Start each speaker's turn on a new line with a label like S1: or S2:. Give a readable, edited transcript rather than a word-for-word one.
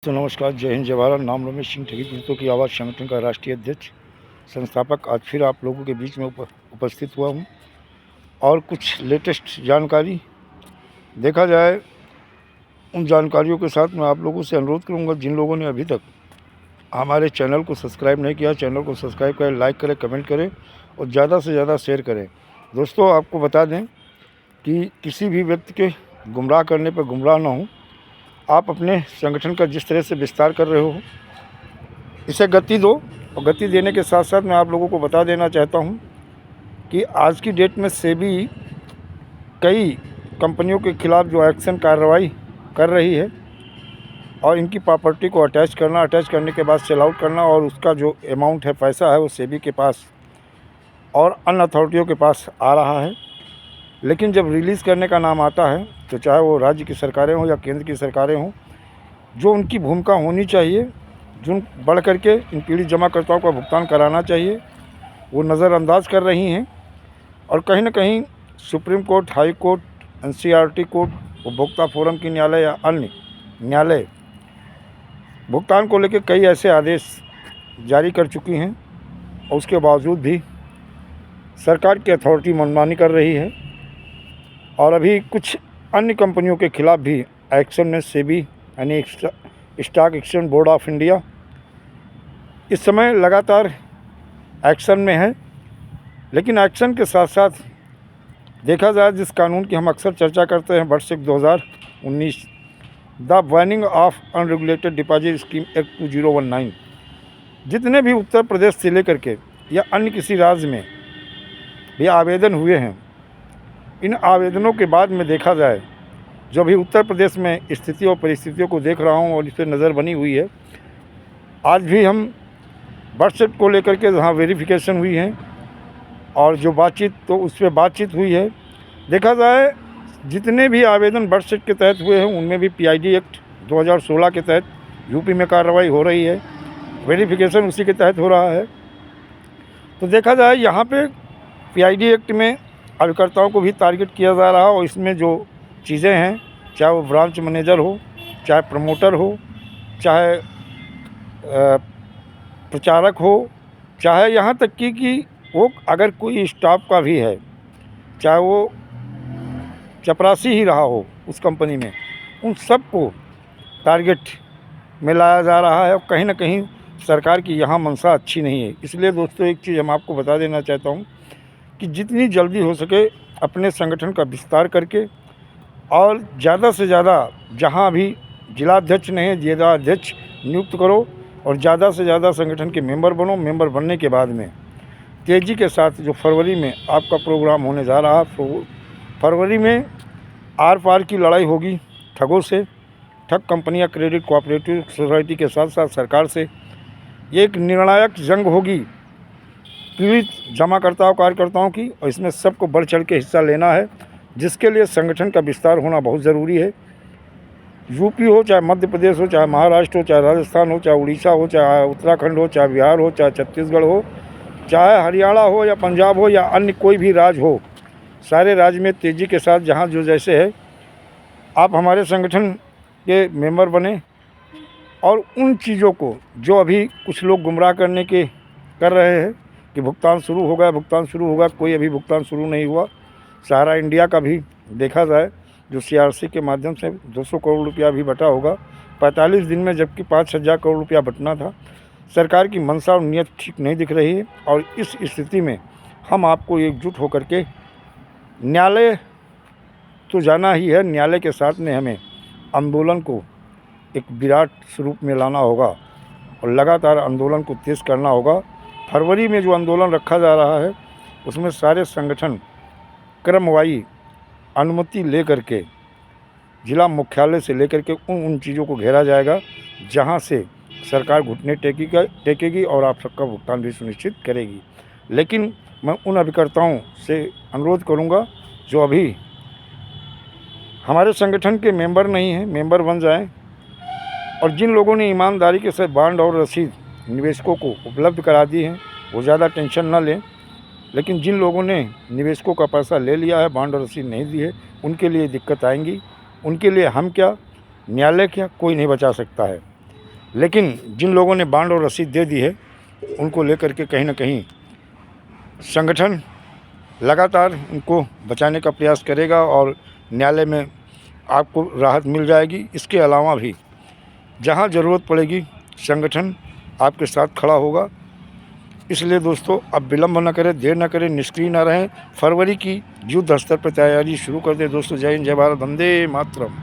S1: तो नमस्कार, जय हिंद, जय भारत। नाम रमेश सिंह, ठगी पीड़ितों की आवाज़ संगठन का राष्ट्रीय अध्यक्ष, संस्थापक आज फिर आप लोगों के बीच में उपस्थित हुआ हूँ और कुछ लेटेस्ट जानकारी देखा जाए उन जानकारियों के साथ मैं आप लोगों से अनुरोध करूँगा, जिन लोगों ने अभी तक हमारे चैनल को सब्सक्राइब नहीं किया, चैनल को सब्सक्राइब करें, लाइक करें, कमेंट करें और ज़्यादा से ज़्यादा शेयर करें। दोस्तों, आपको बता दें कि किसी भी व्यक्ति के गुमराह करने पर गुमराह ना हो। आप अपने संगठन का जिस तरह से विस्तार कर रहे हो, इसे गति दो। और गति देने के साथ साथ मैं आप लोगों को बता देना चाहता हूं कि आज की डेट में सेबी कई कंपनियों के खिलाफ जो एक्शन कार्रवाई कर रही है और इनकी प्रॉपर्टी को अटैच करने के बाद सेल आउट करना, और उसका जो अमाउंट है, पैसा है, वो सेबी के पास और अन्य अथॉरिटियों के पास आ रहा है। लेकिन जब रिलीज़ करने का नाम आता है तो चाहे वो राज्य की सरकारें हों या केंद्र की सरकारें हों, जो उनकी भूमिका होनी चाहिए, जो बढ़ करके इन पीड़ित जमाकर्ताओं का भुगतान कराना चाहिए, वो नज़रअंदाज कर रही हैं। और कहीं न कहीं supreme court, high court, NCERT court, उपभोक्ता फोरम की न्यायालय या अन्य न्यायालय भुगतान को लेकर कई ऐसे आदेश जारी कर चुकी हैं और उसके बावजूद भी सरकार की अथॉरिटी मनमानी कर रही है। और अभी कुछ अन्य कंपनियों के खिलाफ भी एक्शन में सेबी यानी stock exchange board of India इस समय लगातार एक्शन में है। लेकिन एक्शन के साथ साथ देखा जाए, जिस कानून की हम अक्सर चर्चा करते हैं, वर्ष 2019, the banning of unregulated deposit scheme act 2019, जितने भी उत्तर प्रदेश से लेकर के या अन्य किसी राज्य में भी आवेदन हुए हैं, इन आवेदनों के बाद में देखा जाए, जो भी उत्तर प्रदेश में स्थिति और परिस्थितियों को देख रहा हूँ और इस पर नज़र बनी हुई है, आज भी हम बर्थ सर्टिफिकेट को लेकर के जहाँ वेरिफिकेशन हुई है और जो बातचीत, तो उस पर बातचीत हुई है। देखा जाए, जितने भी आवेदन बर्थ सर्टिफिकेट के तहत हुए हैं, उनमें भी पीआईडी एक्ट 2016 के तहत यूपी में कार्रवाई हो रही है, वेरिफिकेशन उसी के तहत हो रहा है। तो देखा जाए, यहाँ पे पीआईडी एक्ट में अभिकर्ताओं को भी टारगेट किया जा रहा है और इसमें जो चीज़ें हैं, चाहे वो ब्रांच मैनेजर हो, चाहे प्रमोटर हो, चाहे प्रचारक हो, चाहे यहाँ तक कि वो अगर कोई स्टाफ का भी है, चाहे वो चपरासी ही रहा हो उस कंपनी में, उन सब को टारगेट में लाया जा रहा है। और कहीं ना कहीं सरकार की यहाँ मंशा अच्छी नहीं है। इसलिए दोस्तों, एक चीज़ हम आपको बता देना चाहता हूँ कि जितनी जल्दी हो सके अपने संगठन का विस्तार करके और ज़्यादा से ज़्यादा, जहाँ भी जिलाध्यक्ष नहीं है, जिला अध्यक्ष नियुक्त करो और ज़्यादा से ज़्यादा संगठन के मेंबर बनो। मेंबर बनने के बाद में तेज़ी के साथ जो फरवरी में आपका प्रोग्राम होने जा रहा है, फरवरी में आर पार की लड़ाई होगी ठगों से। ठग कंपनियां क्रेडिट कोऑपरेटिव सोसाइटी के साथ साथ सरकार से ये एक निर्णायक जंग होगी पीड़ित जमाकर्ताओं, कार्यकर्ताओं की, और इसमें सबको बढ़ चढ़ के हिस्सा लेना है, जिसके लिए संगठन का विस्तार होना बहुत ज़रूरी है। यूपी हो, चाहे मध्य प्रदेश हो, चाहे महाराष्ट्र हो, चाहे राजस्थान हो, चाहे उड़ीसा हो, चाहे उत्तराखंड हो, चाहे बिहार हो, चाहे छत्तीसगढ़ हो, चाहे हरियाणा हो या पंजाब हो या अन्य कोई भी राज्य हो, सारे राज्य में तेज़ी के साथ जहाँ जो जैसे है, आप हमारे संगठन के मेंबर बने और उन चीज़ों को जो अभी कुछ लोग गुमराह करने के कर रहे हैं कि भुगतान शुरू हो गया, भुगतान शुरू होगा, कोई अभी भुगतान शुरू नहीं हुआ। सहारा इंडिया का भी देखा जाए, जो सीआरसी के माध्यम से 200 करोड़ रुपया भी बटा होगा 45 दिन में, जबकि 5,000 करोड़ रुपया बटना था। सरकार की मंशा और नीयत ठीक नहीं दिख रही है और इस स्थिति में हम आपको एकजुट होकर के न्यायालय तो जाना ही है, न्यायालय के साथ में हमें आंदोलन को एक विराट स्वरूप में लाना होगा और लगातार आंदोलन को तेज़ करना होगा। फरवरी में जो आंदोलन रखा जा रहा है, उसमें सारे संगठन क्रमवाई अनुमति लेकर के जिला मुख्यालय से लेकर के उन चीज़ों को घेरा जाएगा जहां से सरकार घुटने टेकेगी और आप सबका भुगतान भी सुनिश्चित करेगी। लेकिन मैं उन अभिकर्ताओं से अनुरोध करूंगा जो अभी हमारे संगठन के मेंबर नहीं हैं, मेंबर बन जाएं। और जिन लोगों ने ईमानदारी के साथ बॉन्ड और रसीद निवेशकों को उपलब्ध करा दी हैं, वो ज़्यादा टेंशन ना लें। लेकिन जिन लोगों ने निवेशकों का पैसा ले लिया है, बॉन्ड और रसीद नहीं दी है, उनके लिए दिक्कत आएंगी। उनके लिए हम क्या, न्यायालय क्या, कोई नहीं बचा सकता है। लेकिन जिन लोगों ने बांड और रसीद दे दी है उनको लेकर के कहीं ना कहीं संगठन लगातार उनको बचाने का प्रयास करेगा और न्यायालय में आपको राहत मिल जाएगी। इसके अलावा भी जहां ज़रूरत पड़ेगी संगठन आपके साथ खड़ा होगा। इसलिए दोस्तों अब विलम्ब न करें, देर न करें, निष्क्रिय न रहें। फरवरी की युद्ध स्तर पर तैयारी शुरू कर दें दोस्तों। जय हिंद, जय भारत, वंदे मातरम।